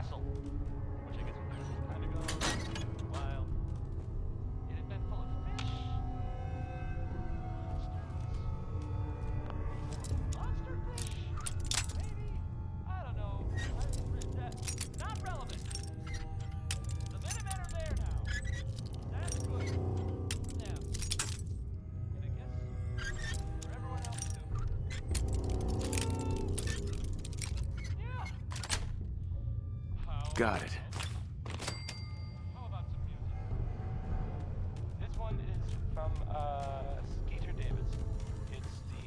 castle, which I guess kind of goes wild. It had been full of fish, monster fish, maybe. I don't know. Not relevant. The Minutemen are there now. That's good. Now, and I guess for everyone else too. Yeah. Got it. How about some music? This one is from Skeeter Davis. It's the,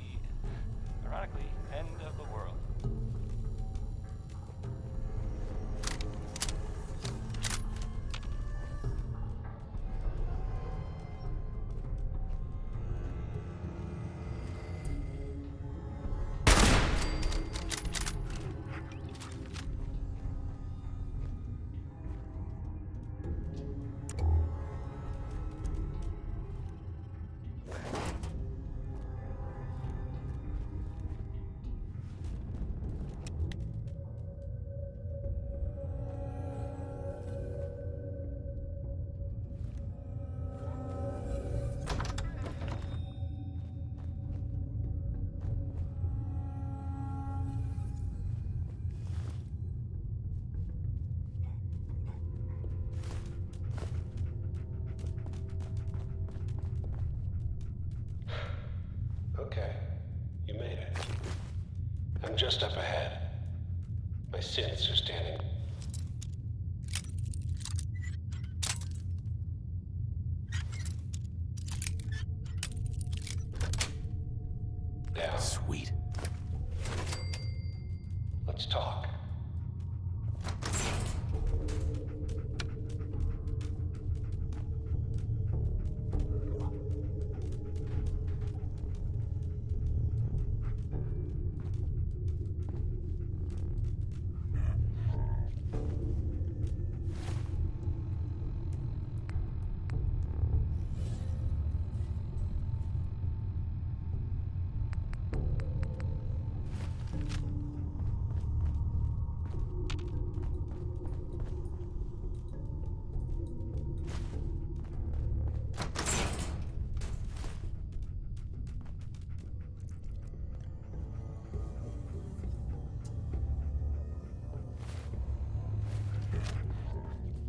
ironically, end of the world. Okay, you made it. I'm just up ahead. My synths are standing. Down. Sweet. Let's talk.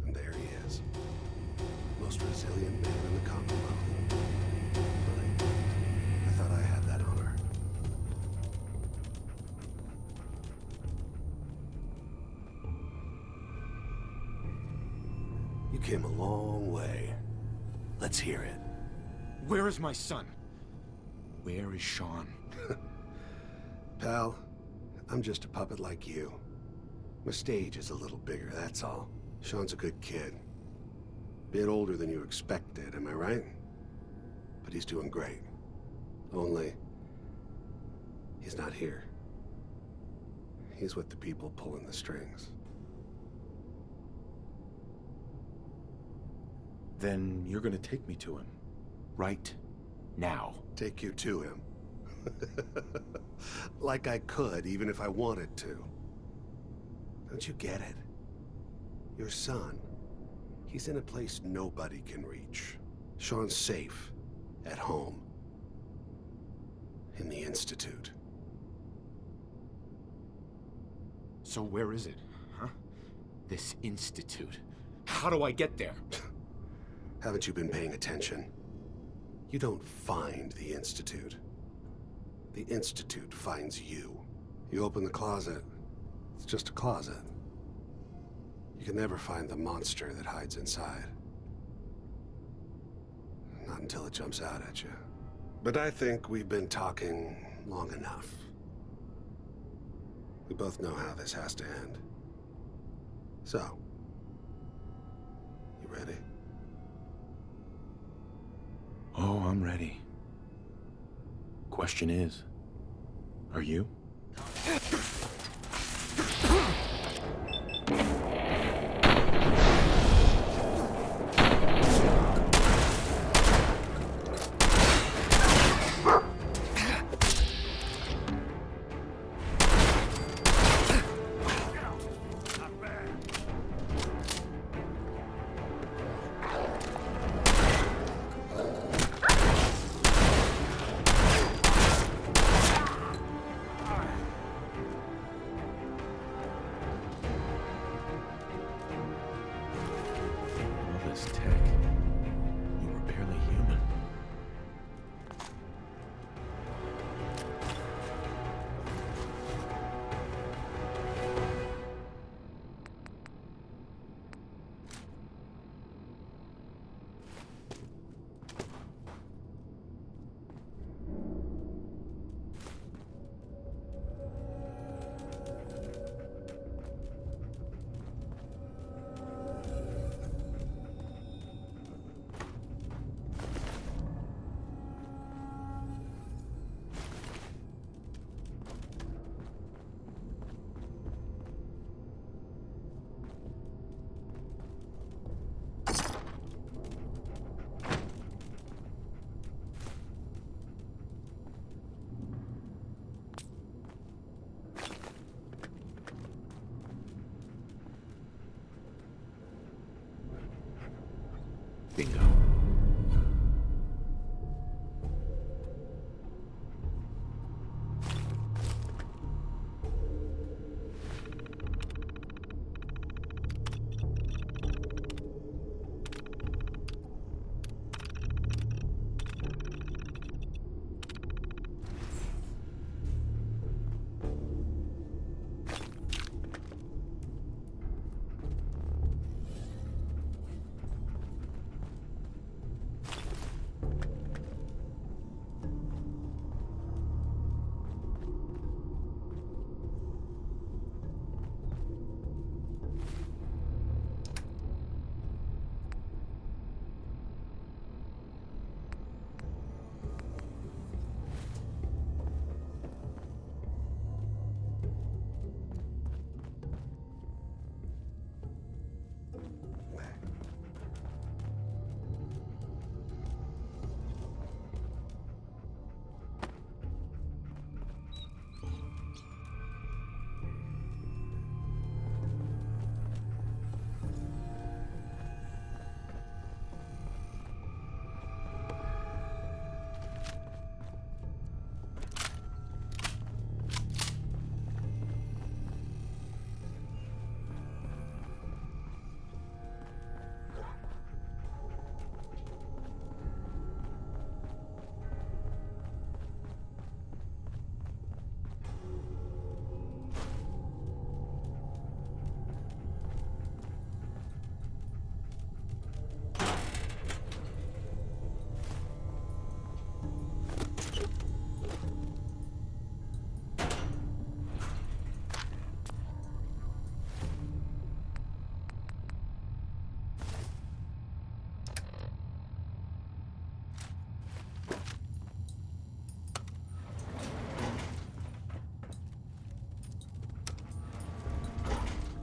And there he is. Most resilient man in the Commonwealth. I thought I had that honor. You came a long way. Let's hear it. Where is my son? Where is Sean? Pal, I'm just a puppet like you. My stage is a little bigger, that's all. Sean's a good kid. Bit older than you expected, am I right? But he's doing great. Only, he's not here. He's with the people pulling the strings. Then you're gonna take me to him. Right now. Take you to him. Like I could, even if I wanted to. Don't you get it? Your son, he's in a place nobody can reach. Sean's safe, at home. In the Institute. So where is it, huh? This institute. How do I get there? Haven't you been paying attention? You don't find the Institute. The Institute finds you. You open the closet, it's just a closet. You can never find the monster that hides inside. Not until it jumps out at you. But I think we've been talking long enough. We both know how this has to end. So, you ready? Oh, I'm ready. Question is, are you? Bingo.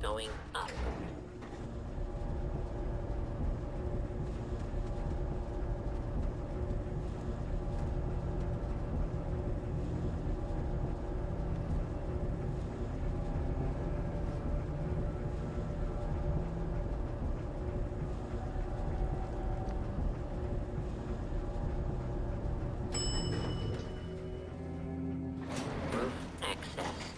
Going up. Roof access.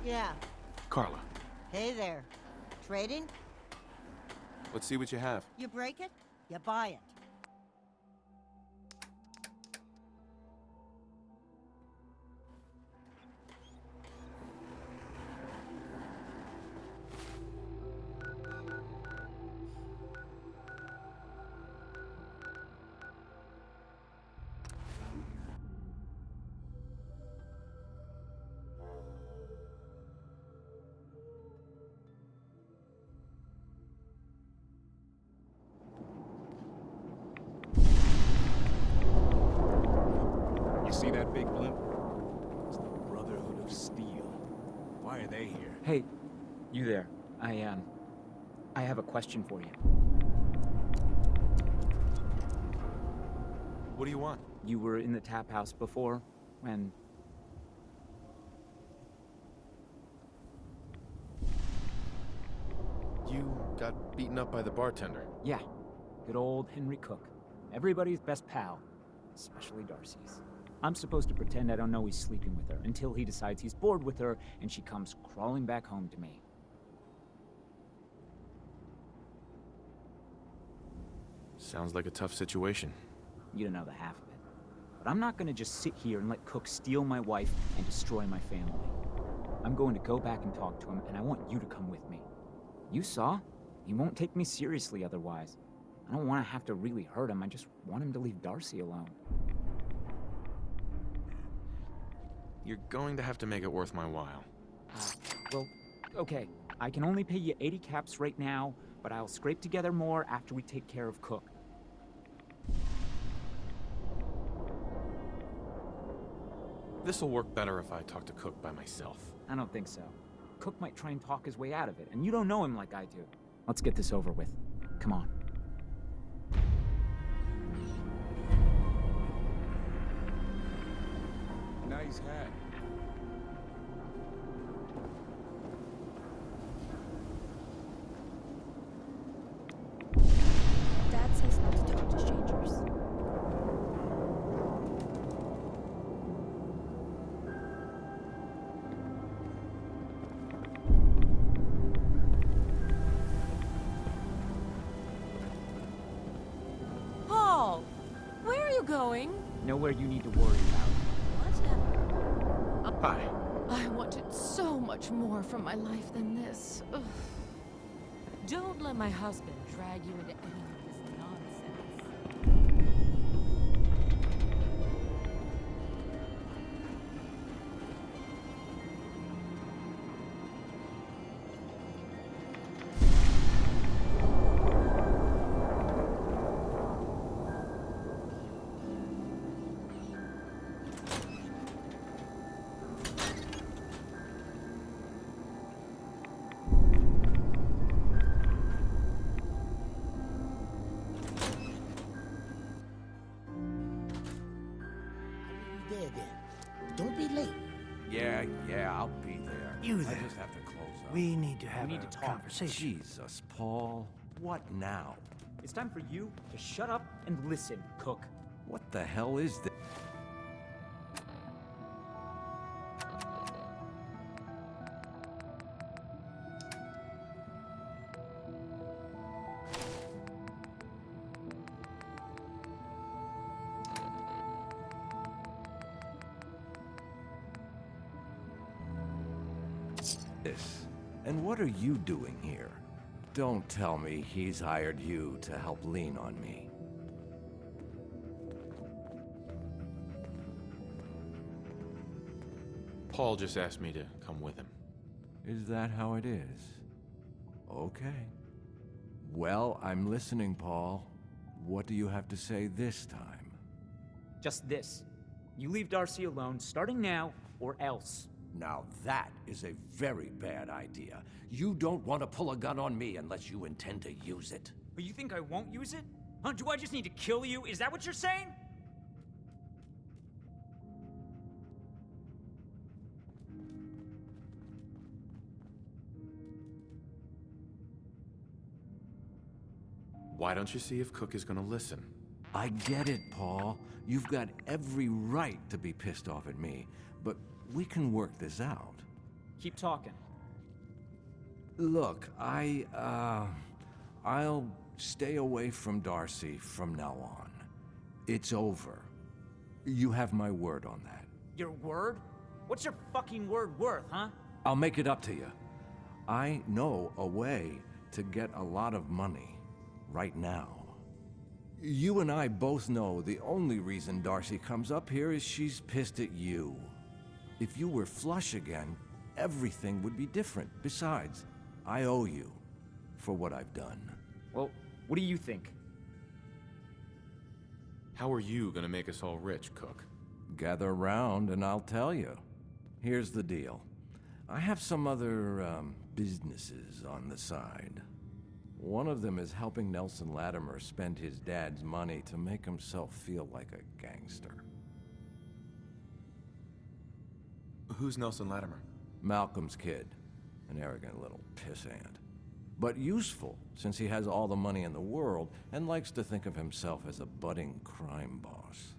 Yeah. Carla. Hey there. Trading? Let's see what you have. You break it, you buy it. See that big blimp? It's the Brotherhood of Steel. Why are they here? Hey, you there. I have a question for you. What do you want? You were in the tap house before, when... You got beaten up by the bartender. Yeah, good old Henry Cook. Everybody's best pal, especially Darcy's. I'm supposed to pretend I don't know he's sleeping with her until he decides he's bored with her and she comes crawling back home to me. Sounds like a tough situation. You don't know the half of it. But I'm not gonna just sit here and let Cook steal my wife and destroy my family. I'm going to go back and talk to him, and I want you to come with me. You saw? He won't take me seriously otherwise. I don't want to have to really hurt him, I just want him to leave Darcy alone. You're going to have to make it worth my while. Well, okay. I can only pay you 80 caps right now, but I'll scrape together more after we take care of Cook. This'll work better if I talk to Cook by myself. I don't think so. Cook might try and talk his way out of it, and you don't know him like I do. Let's get this over with. Come on. Nice hat. Dad says not to talk to strangers. Paul, where are you going? Nowhere you need to worry about. Whatever. Hi. I wanted so much more from my life than this. Ugh. Don't let my husband drag you into any of this nonsense. There then. Don't be late. Yeah, I'll be there. You I there. just have to close up. We need to have need a to talk. conversation. Jesus, Paul. What now? It's time for you to shut up and listen, Cook. What the hell is this? And what are you doing here? Don't tell me he's hired you to help lean on me. Paul just asked me to come with him. Is that how it is? Okay. Well, I'm listening, Paul. What do you have to say this time? Just this. You leave Darcy alone, starting now, or else. Now that is a very bad idea. You don't want to pull a gun on me unless you intend to use it. But you think I won't use it? Huh? Do I just need to kill you? Is that what you're saying? Why don't you see if Cook is gonna listen? I get it, Paul. You've got every right to be pissed off at me, but we can work this out. Keep talking. Look, I'll stay away from Darcy from now on. It's over. You have my word on that. Your word? What's your fucking word worth, huh? I'll make it up to you. I know a way to get a lot of money right now. You and I both know the only reason Darcy comes up here is she's pissed at you. If you were flush again, everything would be different. Besides, I owe you for what I've done. Well, what do you think? How are you gonna make us all rich, Cook? Gather around and I'll tell you. Here's the deal. I have some other, businesses on the side. One of them is helping Nelson Latimer spend his dad's money to make himself feel like a gangster. Who's Nelson Latimer? Malcolm's kid. An arrogant little pissant. But useful, since he has all the money in the world and likes to think of himself as a budding crime boss.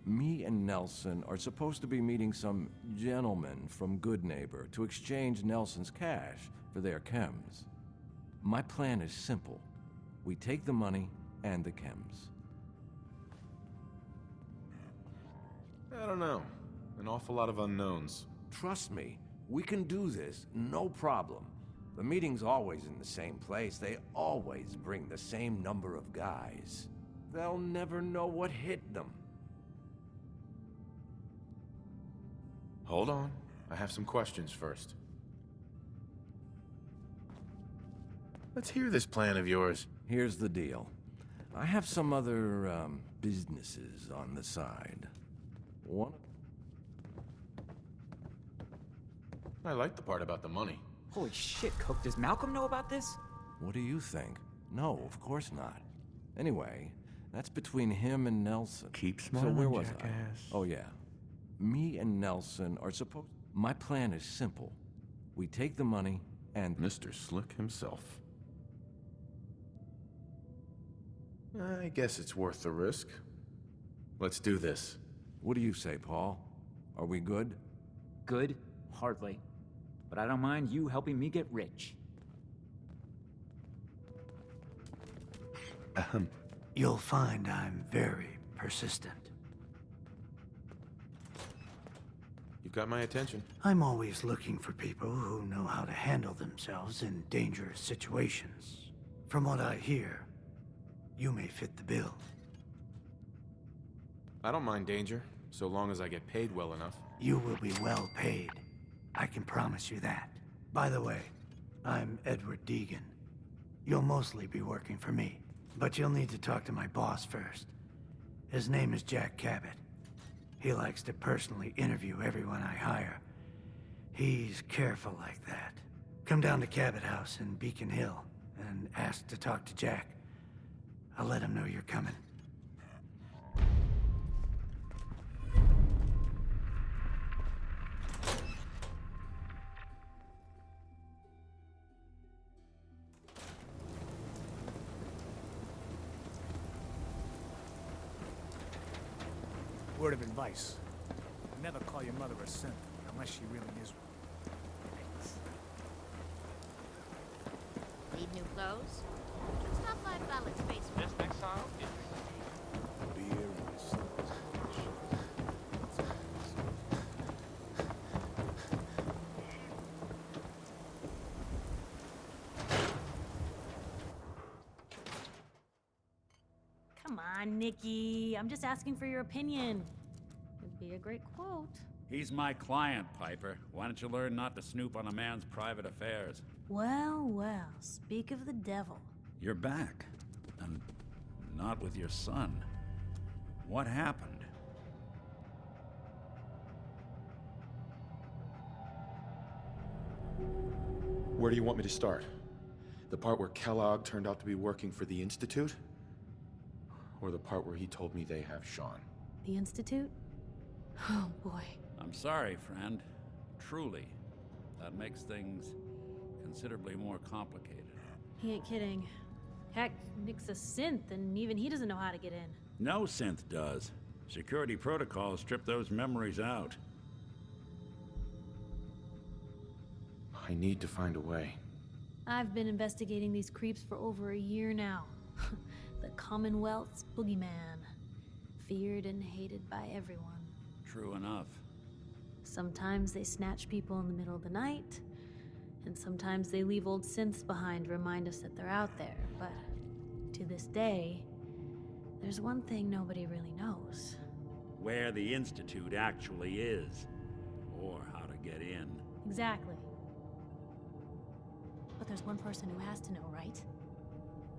Me and Nelson are supposed to be meeting some gentleman from Good Neighbor to exchange Nelson's cash for their chems. My plan is simple. We take the money and the chems. I don't know. An awful lot of unknowns. Trust me, we can do this, no problem. The meeting's always in the same place. They always bring the same number of guys. They'll never know what hit them. Hold on. I have some questions first. Let's hear this plan of yours. Here's the deal. I have some other, businesses on the side. One... I like the part about the money. Holy shit, Cook, does Malcolm know about this? What do you think? No, of course not. Anyway, that's between him and Nelson. Keep So smiling, where was jackass. I? Oh yeah. Me and Nelson are supposed... My plan is simple. We take the money and... Mr. Slick himself. I guess it's worth the risk. Let's do this. What do you say, Paul? Are we good? Good? Hardly. But I don't mind you helping me get rich. You'll find I'm very persistent. You've got my attention. I'm always looking for people who know how to handle themselves in dangerous situations. From what I hear, you may fit the bill. I don't mind danger, so long as I get paid well enough. You will be well paid. I can promise you that. By the way, I'm Edward Deegan. You'll mostly be working for me, but you'll need to talk to my boss first. His name is Jack Cabot. He likes to personally interview everyone I hire. He's careful like that. Come down to Cabot House in Beacon Hill and ask to talk to Jack. I'll let him know you're coming. Word of advice. Never call your mother a simp, unless she really is one. Thanks. Need new clothes? Stop by Ballard's basement. This exile is Beer and slippers. Come on, Nikki. I'm just asking for your opinion. It'd be a great quote. He's my client, Piper. Why don't you learn not to snoop on a man's private affairs? Well, well, speak of the devil. You're back. And not with your son. What happened? Where do you want me to start? The part where Kellogg turned out to be working for the Institute? Or the part where he told me they have Sean? The Institute? Oh, boy. I'm sorry, friend. Truly. That makes things considerably more complicated. He ain't kidding. Heck, Nick's a synth, and even he doesn't know how to get in. No synth does. Security protocols strip those memories out. I need to find a way. I've been investigating these creeps for over a year now. The Commonwealth's boogeyman. Feared and hated by everyone. True enough. Sometimes they snatch people in the middle of the night, and sometimes they leave old synths behind to remind us that they're out there. But to this day, there's one thing nobody really knows. Where the Institute actually is. Or how to get in. Exactly. But there's one person who has to know, right?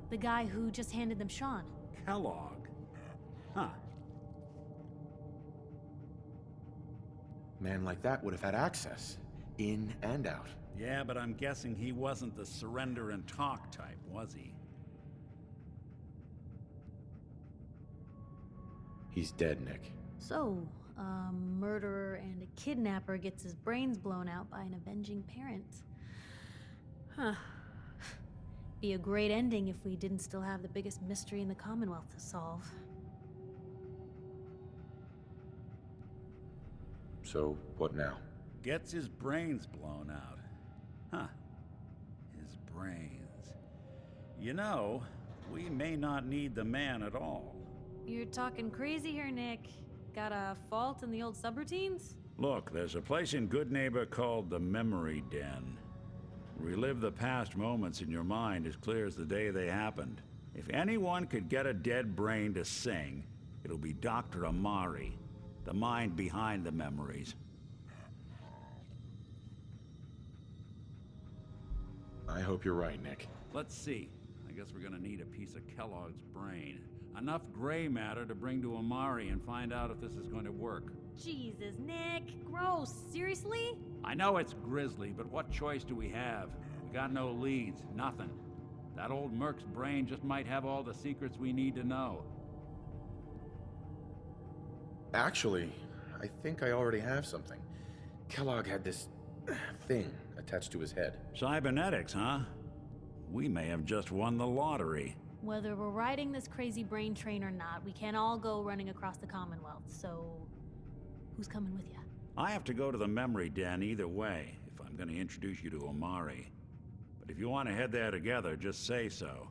The guy who just handed them Sean. Kellogg? Huh. Man like that would have had access. In and out. Yeah, but I'm guessing he wasn't the surrender and talk type, was he? He's dead, Nick. So, a murderer and a kidnapper gets his brains blown out by an avenging parent. Huh. Be a great ending if we didn't still have the biggest mystery in the Commonwealth to solve. So, what now? Gets his brains blown out. Huh. His brains. You know, we may not need the man at all. You're talking crazy here, Nick. Got a fault in the old subroutines? Look, there's a place in Good Neighbor called the Memory Den. Relive the past moments in your mind as clear as the day they happened. If anyone could get a dead brain to sing, it'll be Dr. Amari, the mind behind the memories. I hope you're right, Nick. Let's see. I guess we're gonna need a piece of Kellogg's brain. Enough gray matter to bring to Amari and find out if this is going to work. Jesus, Nick. Gross. Seriously? I know it's grisly, but what choice do we have? We got no leads, nothing. That old Merc's brain just might have all the secrets we need to know. Actually, I think I already have something. Kellogg had this thing attached to his head. Cybernetics, huh? We may have just won the lottery. Whether we're riding this crazy brain train or not, we can't all go running across the Commonwealth, so who's coming with you? I have to go to the Memory Den either way, if I'm going to introduce you to Amari. But if you want to head there together, just say so.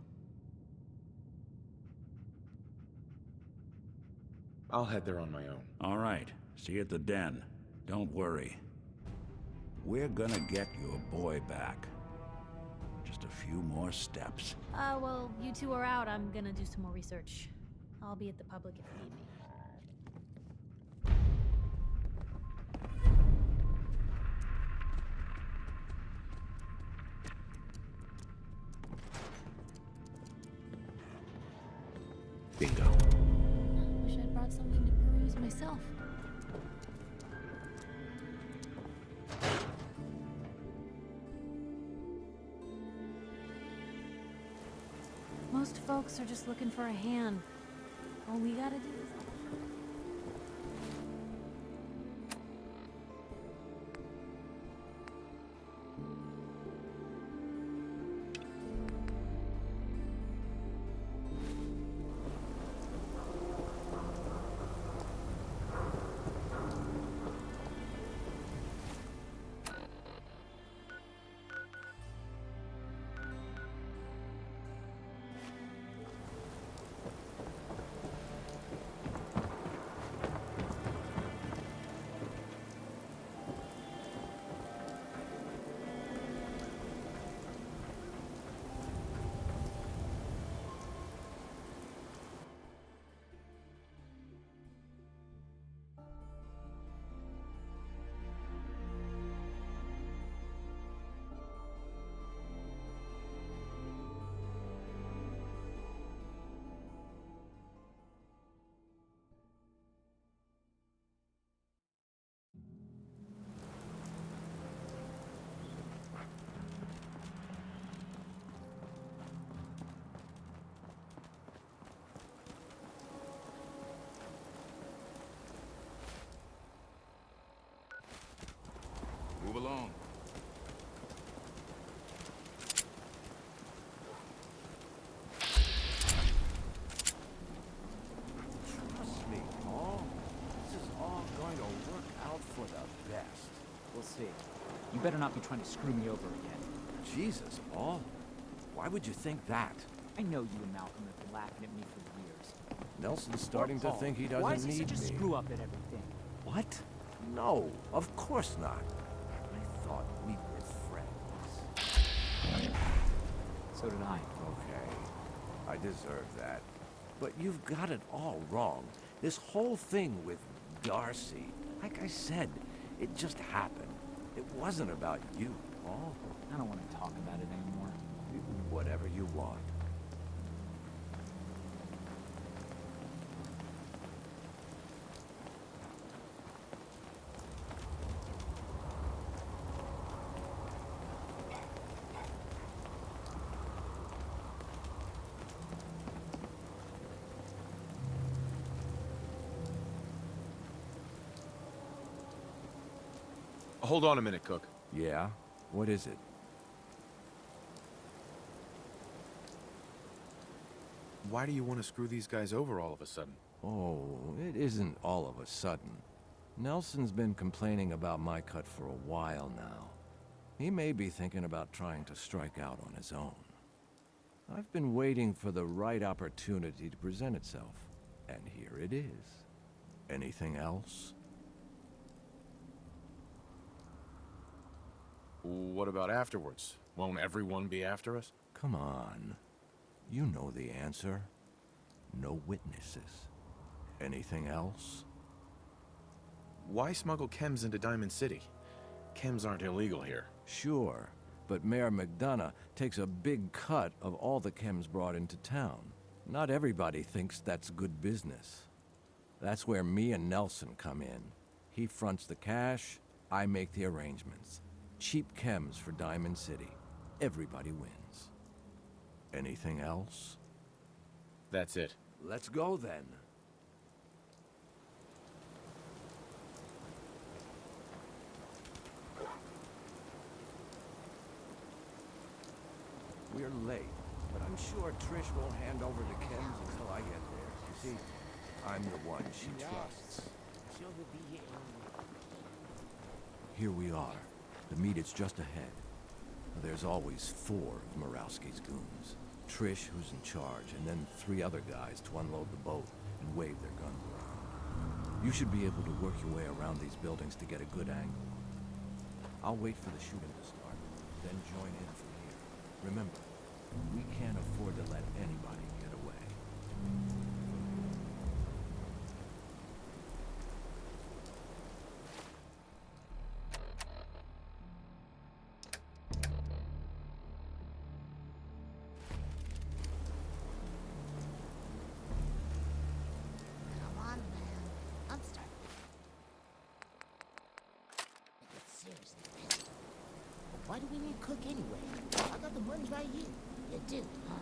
I'll head there on my own. All right. See you at the Den. Don't worry. We're gonna get your boy back. Just a few more steps. Well, you two are out. I'm gonna do some more research. I'll be at the public if you need me. Bingo. Wish I'd brought something to peruse myself. Most folks are just looking for a hand. All we gotta do is offer. Move along. Trust me, Paul. This is all going to work out for the best. We'll see. You better not be trying to screw me over again. Jesus, Paul. Why would you think that? I know you and Malcolm have been laughing at me for years. Nelson's starting to Paul, think he why doesn't is he need such a me. screw up at everything? What? No, of course not. I thought we were friends. So did I. Okay, I deserve that. But you've got it all wrong. This whole thing with Darcy, like I said, it just happened. It wasn't about you, Paul. I don't want to talk about it anymore. Whatever you want. Hold on a minute, Cook. Yeah? What is it? Why do you want to screw these guys over all of a sudden? Oh, it isn't all of a sudden. Nelson's been complaining about my cut for a while now. He may be thinking about trying to strike out on his own. I've been waiting for the right opportunity to present itself, and here it is. Anything else? What about afterwards? Won't everyone be after us? Come on. You know the answer. No witnesses. Anything else? Why smuggle chems into Diamond City? Chems aren't illegal here. Sure, but Mayor McDonough takes a big cut of all the chems brought into town. Not everybody thinks that's good business. That's where me and Nelson come in. He fronts the cash, I make the arrangements. Cheap chems for Diamond City. Everybody wins. Anything else? That's it. Let's go then. We're late, but I'm sure Trish won't hand over the chems until I get there. You see, I'm the one she trusts. Here we are. The meet is just ahead. There's always 4 of Morowski's goons. Trish, who's in charge, and then 3 other guys to unload the boat and wave their guns around. You should be able to work your way around these buildings to get a good angle. I'll wait for the shooting to start, then join in from here. Remember, we can't afford to let anybody get away. Come on, man. I'm starting. It's seriously pissed. Why do we need Cook anyway? I got the money right here. You do, huh?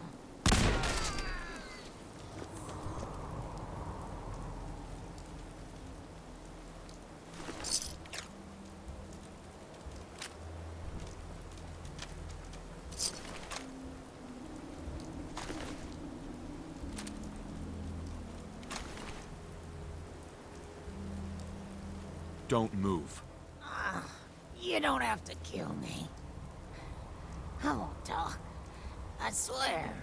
Don't move. You don't have to kill me. I won't talk. I swear.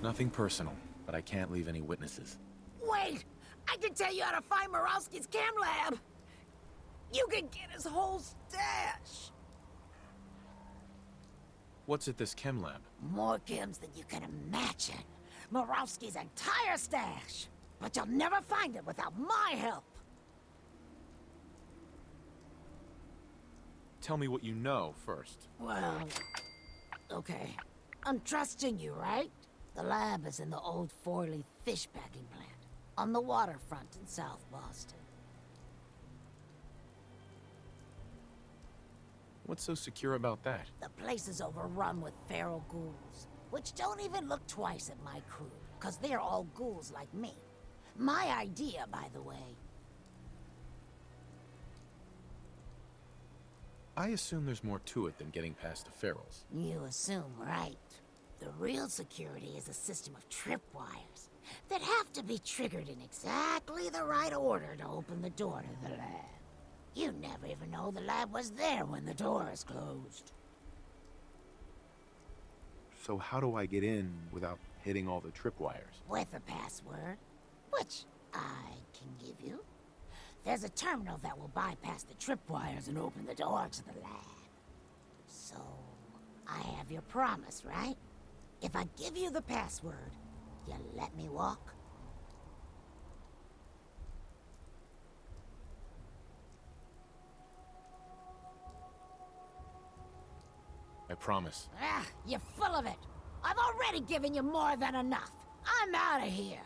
Nothing personal, but I can't leave any witnesses. Wait! I can tell you how to find Morowski's chem lab! You can get his whole stash! What's at this chem lab? More chems than you can imagine. Morowski's entire stash! But you'll never find it without my help! Tell me what you know first. Well, okay. I'm trusting you, right? The lab is in the old Forley fish packing plant, on the waterfront in South Boston. What's so secure about that? The place is overrun with feral ghouls, which don't even look twice at my crew, because they're all ghouls like me. My idea, by the way. I assume there's more to it than getting past the ferals. You assume right. The real security is a system of tripwires. that have to be triggered in exactly the right order to open the door to the lab. You never even know the lab was there when the door is closed. So how do I get in without hitting all the tripwires? With a password, which I can give you. There's a terminal that will bypass the tripwires and open the door to the lab. So, I have your promise, right? If I give you the password, you let me walk? I promise. Ah, you're full of it. I've already given you more than enough. I'm out of here.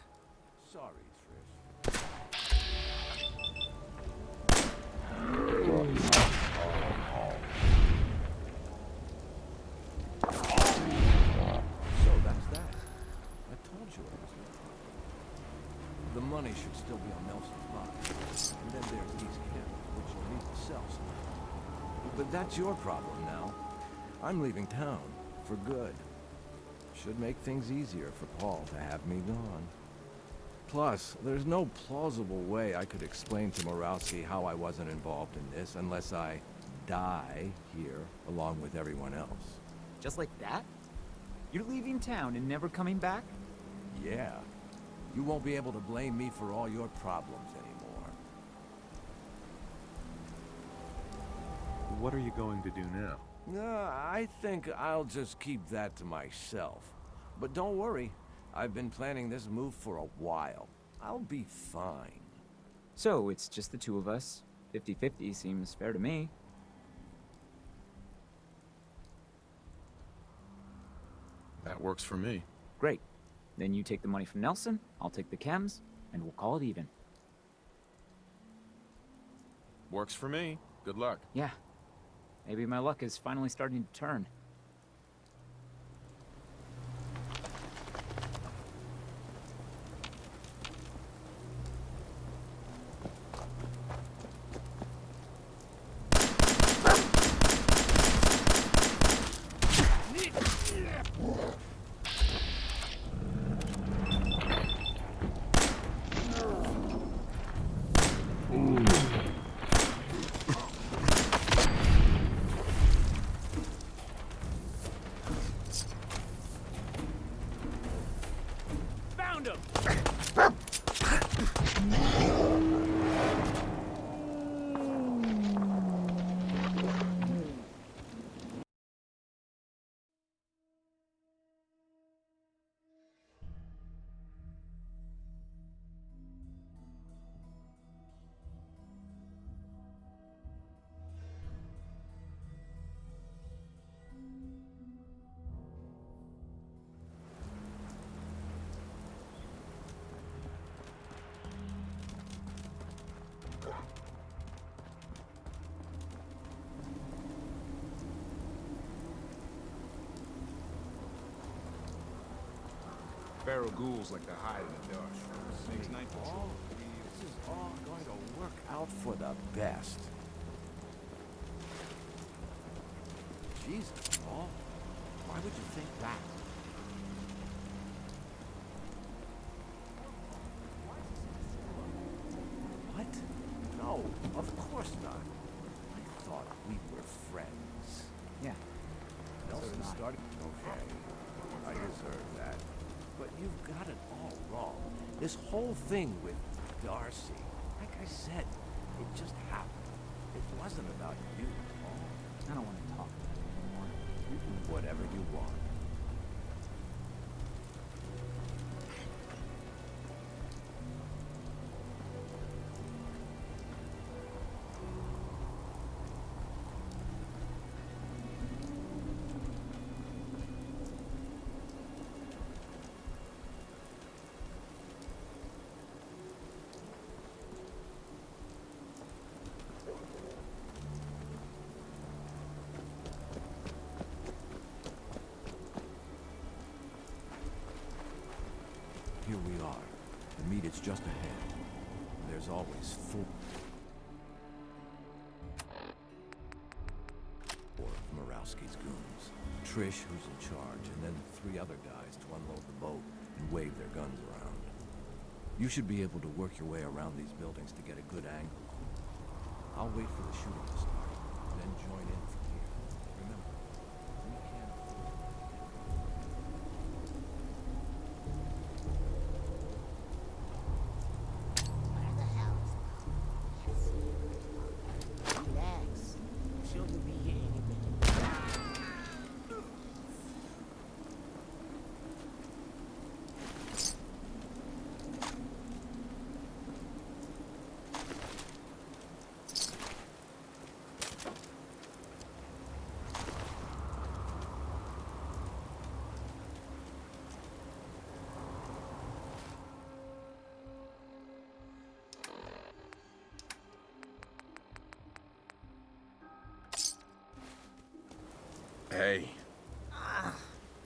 Sorry, Trish. So that's that. I told you it was good. The money should still be on Nelson's body. And then there's these cameras, which you need to sell somehow. But that's your problem now. I'm leaving town. For good. Should make things easier for Paul to have me gone. Plus, there's no plausible way I could explain to Morowski how I wasn't involved in this unless I die here along with everyone else. Just like that? You're leaving town and never coming back? Yeah. You won't be able to blame me for all your problems anymore. What are you going to do now? I think I'll just keep that to myself. But don't worry, I've been planning this move for a while. I'll be fine. So, it's just the two of us. 50-50 seems fair to me. That works for me. Great. Then you take the money from Nelson, I'll take the chems, and we'll call it even. Works for me. Good luck. Yeah. Maybe my luck is finally starting to turn. Found him! Feral ghouls like to hide in the dark. Makes night patrol. This is all going to work out for the best. Jesus, Paul. Why would you think that? What? No, of course not. I thought we were friends. Yeah. Nelson started... Okay, I deserve that. But you've got it all wrong. This whole thing with Darcy, like I said, it just happened. It wasn't about you, Paul. I don't want to talk about it anymore. You do whatever you want. Here we are. The meet is just ahead. There's always four of Morowski's goons. Trish, who's in charge, and then 3 other guys to unload the boat and wave their guns around. You should be able to work your way around these buildings to get a good angle. I'll wait for the shooting to start, then join in from here. Remember, we can't afford to Where the hell is it? Can't see it. Relax. I'm sure we'll be here any minute. Hey.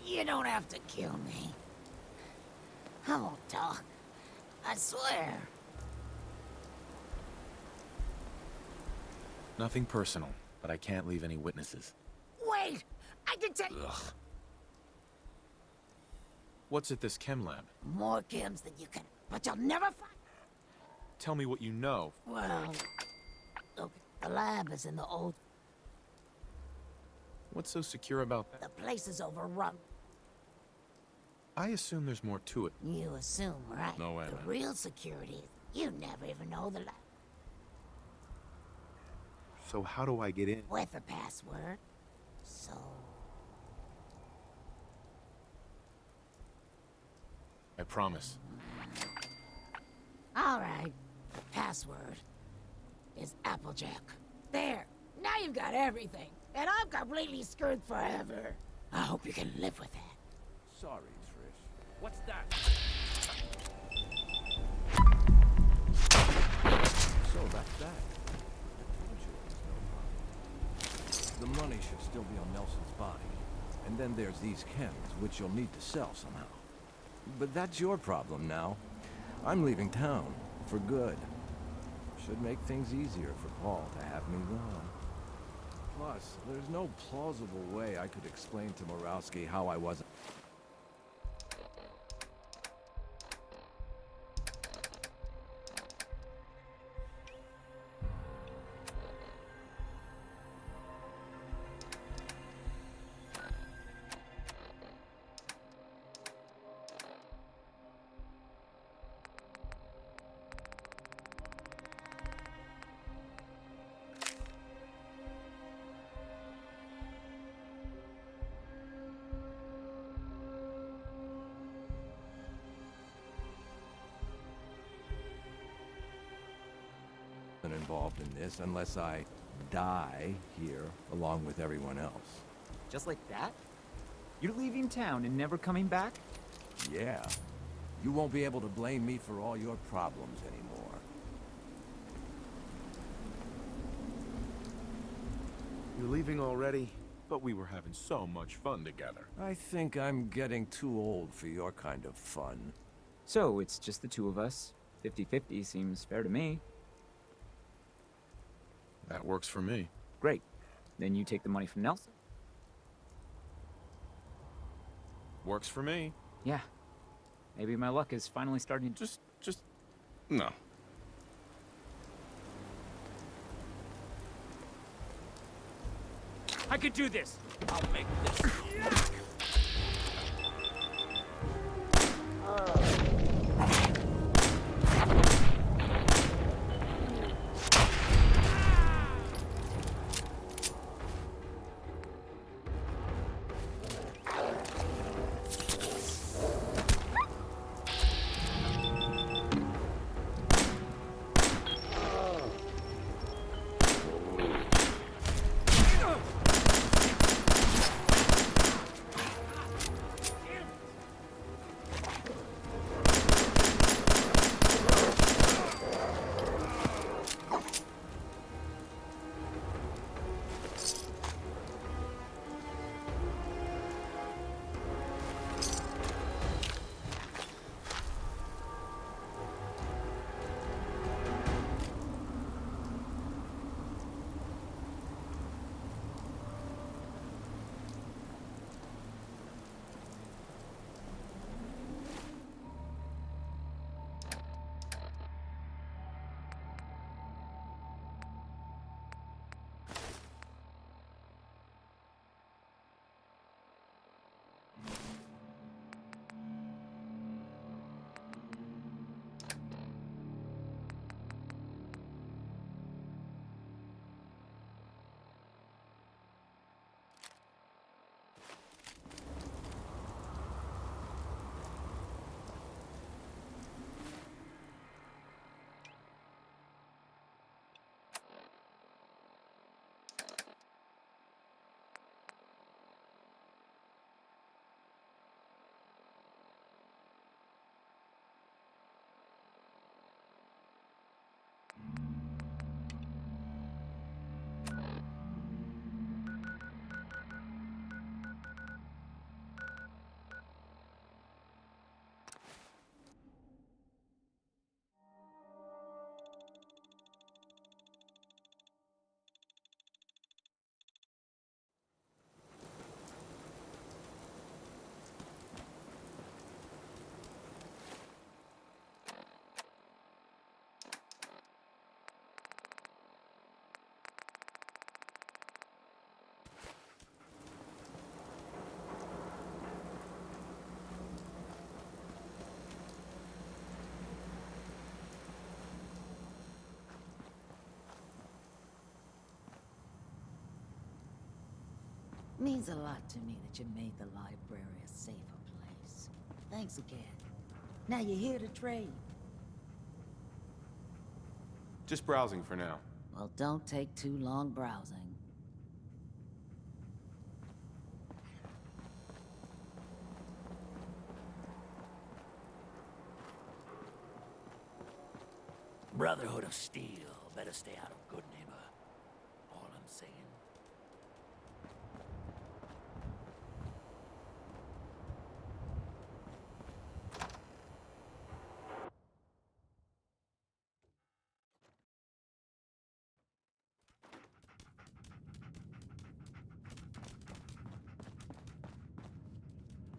You don't have to kill me. I won't talk. I swear. Nothing personal, but I can't leave any witnesses. Wait! I can tell you. Ugh. What's at this chem lab? More chems than you can, but you'll never find. Tell me what you know. Well, look, the lab is in the old. What's so secure about that? The place is overrun. I assume there's more to it. You assume, right? No way, The man. real security, you never even know the lab. So how do I get in? With a password. So. I promise. All right. The password is Applejack. There. Now you've got everything. And I'm completely screwed forever. I hope you can live with that. Sorry, Trish. What's that? So that's that. I told you it was no problem. The money should still be on Nelson's body. And then there's these chems, which you'll need to sell somehow. But that's your problem now. I'm leaving town. For good. Should make things easier for Paul to have me gone. Plus, there's no plausible way I could explain to Morowski how I wasn't... involved in this unless I die here along with everyone else. Just like that? You're leaving town and never coming back? Yeah. You won't be able to blame me for all your problems anymore. You're leaving already? But we were having so much fun together. I think I'm getting too old for your kind of fun. So, it's just the two of us. 50-50 seems fair to me. That works for me. Great. Then you take the money from Nelson? Works for me. Yeah. Maybe my luck is finally starting to... Just... No. I could do this! I'll make this... means a lot to me that you made the library a safer place. Thanks again. Now you're here to trade. Just browsing for now. Well, don't take too long browsing. Brotherhood of Steel. Better stay out of Good Neighbor. All I'm saying.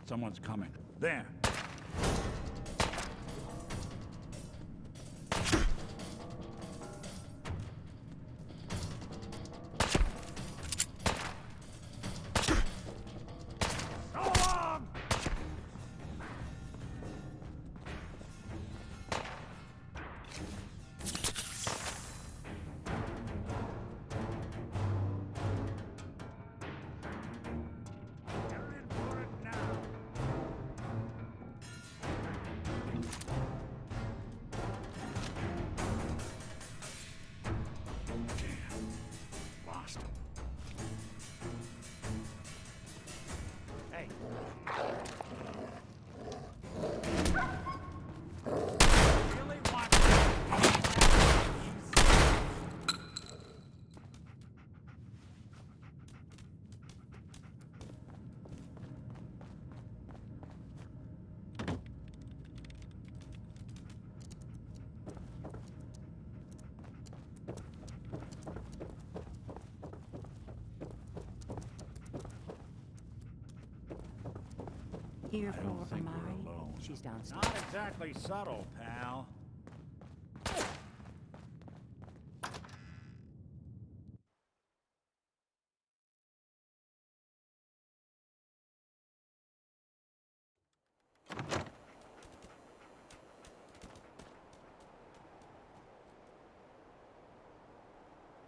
Someone's coming. There. Here I don't for think we're Amari. alone. She's downstairs. Not exactly subtle, pal.